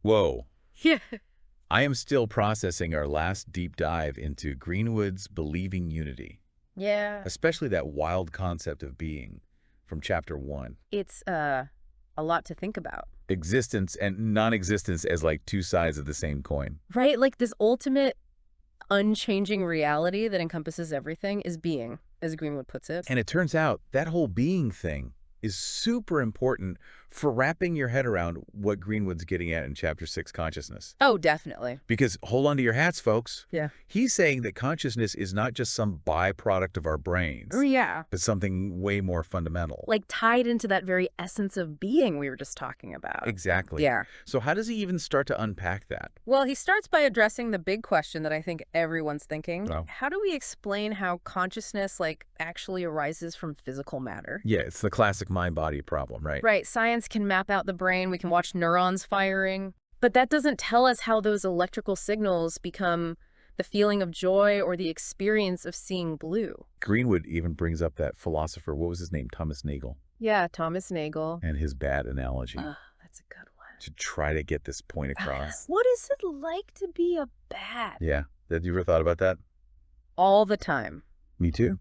Whoa. Yeah. I am still processing our last deep dive into Greenwood's believing unity, Yeah. especially that wild concept of being from chapter 1. It's a lot to think about. Existence and non-existence as like two sides of the same coin. Right? Like this ultimate unchanging reality that encompasses everything is being, as Greenwood puts it. And it turns out that whole being thing is super important for wrapping your head around what Greenwood's getting at in Chapter 6, Consciousness. Oh, definitely. Because hold on to your hats, folks. Yeah. He's saying that consciousness is not just some byproduct of our brains, Yeah. but something way more fundamental. Like tied into that very essence of being we were just talking about. Exactly. Yeah. So how does he even start to unpack that? Well, he starts by addressing the big question that I think everyone's thinking. Oh. How do we explain how consciousness, actually arises from physical matter? Yeah, it's the classic mind-body problem, right? Right. Science can map out the brain. We can watch neurons firing. But that doesn't tell us how those electrical signals become the feeling of joy or the experience of seeing blue. Greenwood even brings up that philosopher, what was his name? Thomas Nagel. Yeah, Thomas Nagel. And his bat analogy That's a good one. to try to get this point across. What is it like to be a bat? Yeah. Have you ever thought about that? All the time. Me too.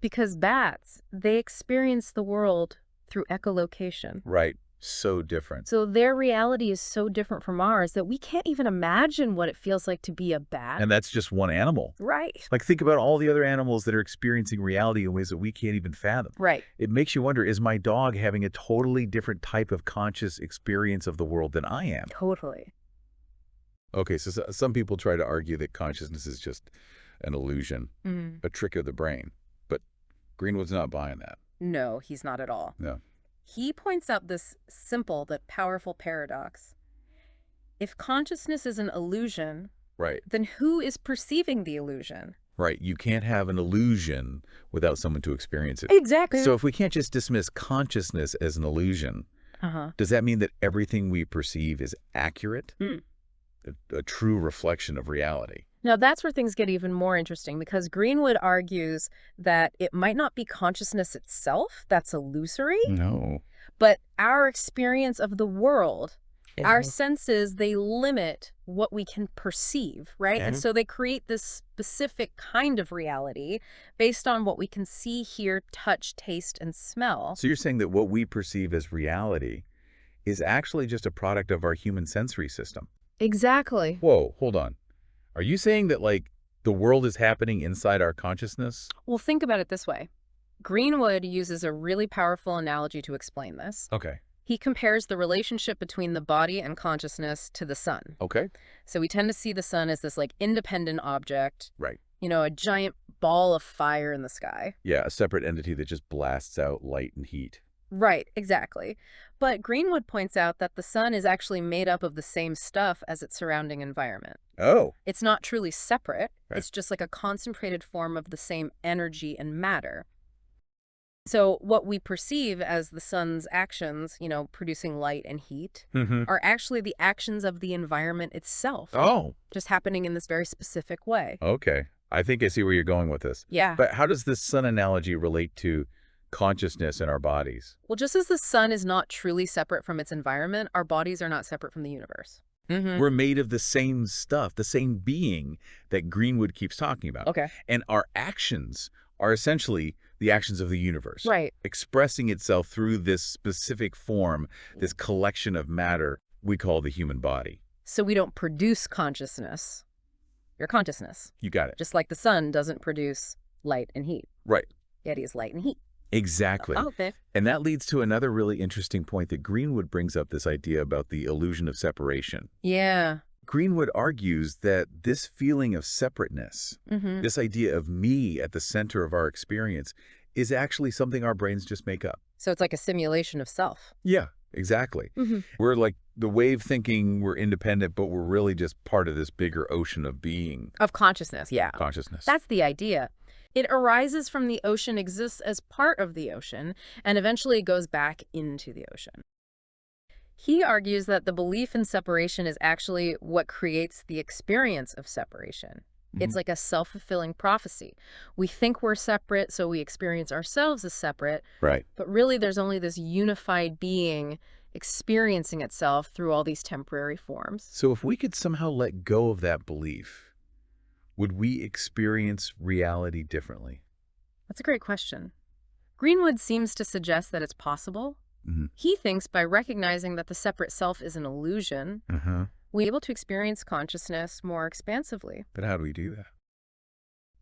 Because bats, they experience the world through echolocation. Right. So different. So their reality is so different from ours that we can't even imagine what it feels like to be a bat. And that's just one animal. Right. Like, think about all the other animals that are experiencing reality in ways that we can't even fathom. Right. It makes you wonder, is my dog having a totally different type of conscious experience of the world than I am? Totally. Okay, so some people try to argue that consciousness is just an illusion, Mm. a trick of the brain. But Greenwood's not buying that. No, he's not at all. No. He points out this simple but powerful paradox. If consciousness is an illusion, Right. then who is perceiving the illusion? Right. You can't have an illusion without someone to experience it. Exactly. So if we can't just dismiss consciousness as an illusion, does that mean that everything we perceive is accurate? Mm. A true reflection of reality? Now, that's where things get even more interesting, because Greenwood argues that it might not be consciousness itself that's illusory, No. but our experience of the world, our senses, they limit what we can perceive, right? And so they create this specific kind of reality based on what we can see, hear, touch, taste, and smell. So you're saying that what we perceive as reality is actually just a product of our human sensory system? Exactly. Whoa, hold on. Are you saying that, like, the world is happening inside our consciousness? Well, think about it this way. Greenwood uses a really powerful analogy to explain this. Okay. He compares the relationship between the body and consciousness to the sun. Okay. So we tend to see the sun as this independent object, Right. a giant ball of fire in the sky. Yeah, a separate entity that just blasts out light and heat. Right, exactly. But Greenwood points out that the sun is actually made up of the same stuff as its surrounding environment. Oh. It's not truly separate. Right. It's just like a concentrated form of the same energy and matter. So what we perceive as the sun's actions, producing light and heat, are actually the actions of the environment itself. Oh. Just happening in this very specific way. Okay. I think I see where you're going with this. Yeah. But how does this sun analogy relate to consciousness in our bodies? Well, just as the sun is not truly separate from its environment, our bodies are not separate from the universe. We're made of the same stuff, the same being that Greenwood keeps talking about. Okay. And our actions are essentially the actions of the universe. Right. Expressing itself through this specific form, this collection of matter we call the human body. So we don't produce consciousness. Your consciousness. You got it. Just like the sun doesn't produce light and heat. Right. Yet is light and heat. Exactly. Oh, okay. And that leads to another really interesting point that Greenwood brings up, this idea about the illusion of separation. Yeah. Greenwood argues that this feeling of separateness, Mm-hmm. this idea of me at the center of our experience, is actually something our brains just make up. So it's like a simulation of self. Yeah, exactly. Mm-hmm. We're like the wave thinking we're independent, but we're really just part of this bigger ocean of being. Of consciousness, yeah. Consciousness. That's the idea. It arises from the ocean, exists as part of the ocean, and eventually goes back into the ocean. He argues that the belief in separation is actually what creates the experience of separation. It's like a self-fulfilling prophecy. We think we're separate, so we experience ourselves as separate. Right. But really, there's only this unified being experiencing itself through all these temporary forms. So if we could somehow let go of that belief, would we experience reality differently? That's a great question. Greenwood seems to suggest that it's possible. Hmm. He thinks by recognizing that the separate self is an illusion, Uh-huh. we're able to experience consciousness more expansively. But how do we do that?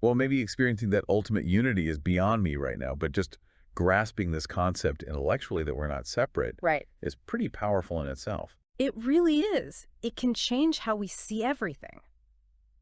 Well, maybe experiencing that ultimate unity is beyond me right now, but just grasping this concept intellectually that we're not separate Right. is pretty powerful in itself. It really is. It can change how we see everything.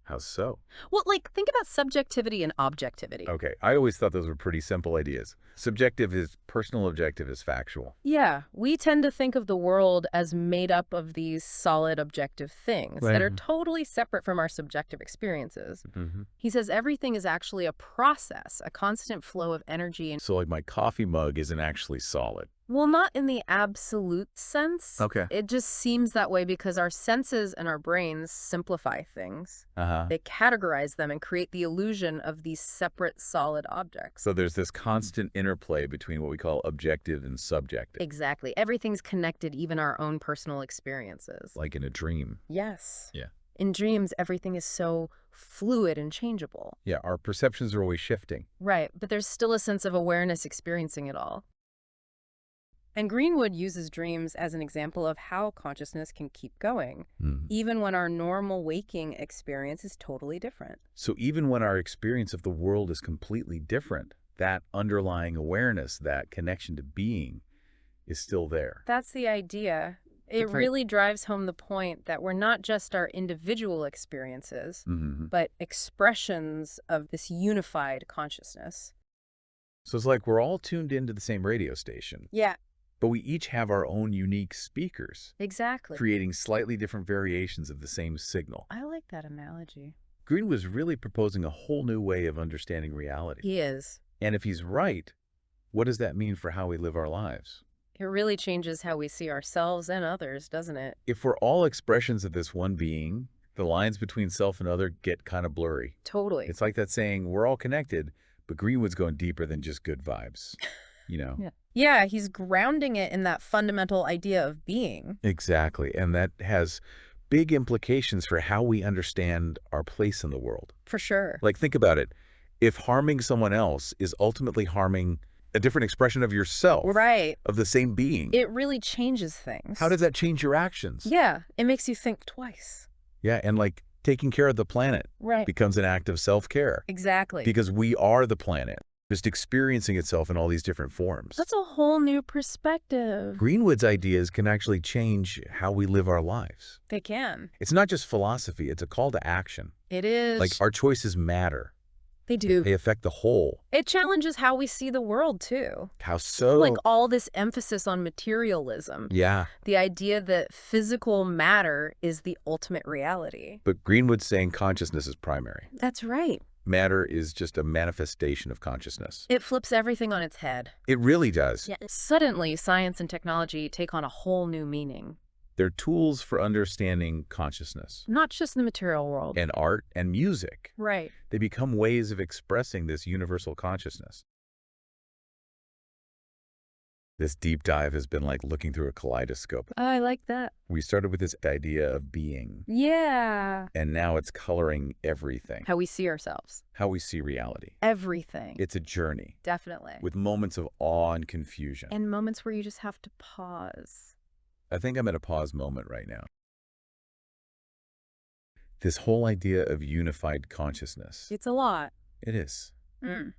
How so? Well, like, think about subjectivity and objectivity. Okay, I always thought those were pretty simple ideas. Subjective is personal, objective is factual. Yeah, we tend to think of the world as made up of these solid objective things that are Right. totally separate from our subjective experiences. Hmm. He says everything is actually a process, a constant flow of energy. And So like my coffee mug isn't actually solid. well, not in the absolute sense. Okay. It just seems that way because our senses and our brains simplify things. Uh-huh. They categorize them and create the illusion of these separate solid objects. So there's this constant interplay between what we call objective and subjective, Exactly. Everything's connected, even our own personal experiences. like in a dream. Yes. Yeah. In dreams, everything is so fluid and changeable. Yeah, our perceptions are always shifting. Right, but there's still a sense of awareness experiencing it all. And Greenwood uses dreams as an example of how consciousness can keep going, Hmm. even when our normal waking experience is totally different. So even when our experience of the world is completely different, that underlying awareness, that connection to being is still there. That's the idea. It Different- really drives home the point that we're not just our individual experiences, Hmm. but expressions of this unified consciousness. So it's like we're all tuned into the same radio station, Yeah, but we each have our own unique speakers, exactly. creating slightly different variations of the same signal. I like that analogy. Green was really proposing a whole new way of understanding reality. He is. And if he's right, what does that mean for how we live our lives? It really changes how we see ourselves and others, doesn't it? If we're all expressions of this one being, the lines between self and other get kind of blurry. Totally. It's like that saying, we're all connected, but Greenwood's going deeper than just good vibes. You know? Yeah, he's grounding it in that fundamental idea of being. Exactly. And that has big implications for how we understand our place in the world. For sure. Like, think about it. If harming someone else is ultimately harming a different expression of yourself, Right. of the same being, It really changes things. how does that change your actions? Yeah, it makes you think twice. Yeah, and like taking care of the planet Right. becomes an act of self-care Exactly. because we are the planet, just experiencing itself in all these different forms. That's a whole new perspective. Greenwood's ideas can actually change how we live our lives. They can. It's not just philosophy, it's a call to action. It is. Like, our choices matter. They do. They affect the whole. It challenges how we see the world, too. How so? Like all this emphasis on materialism. Yeah, The idea that physical matter is the ultimate reality. but Greenwood's saying consciousness is primary. That's right. Matter is just a manifestation of consciousness. It flips everything on its head. It really does. Yeah. Suddenly, science and technology take on a whole new meaning. They're tools for understanding consciousness. Not just the material world. And art and music. Right. They become ways of expressing this universal consciousness. This deep dive has been like looking through a kaleidoscope. I like that. We started with this idea of being, Yeah. and now it's coloring everything. How we see ourselves. How we see reality. Everything. It's a journey Definitely. with moments of awe and confusion. And moments where you just have to pause. I think I'm at a pause moment right now. This whole idea of unified consciousness. It's a lot. It is. Mm.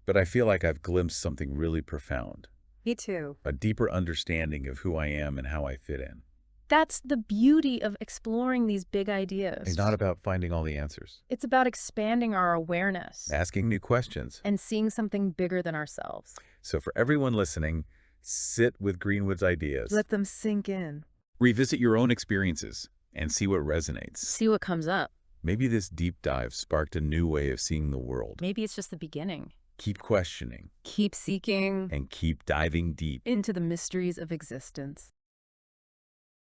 But I feel like I've glimpsed something really profound. Me too. A deeper understanding of who I am and how I fit in. That's the beauty of exploring these big ideas. It's not about finding all the answers. It's about expanding our awareness Asking new questions. and seeing something bigger than ourselves. So for everyone listening, sit with Greenwood's ideas. Let them sink in. Revisit your own experiences and see what resonates. See what comes up. Maybe this deep dive sparked a new way of seeing the world. Maybe it's just the beginning. Keep questioning Keep seeking and keep diving deep. into the mysteries of existence.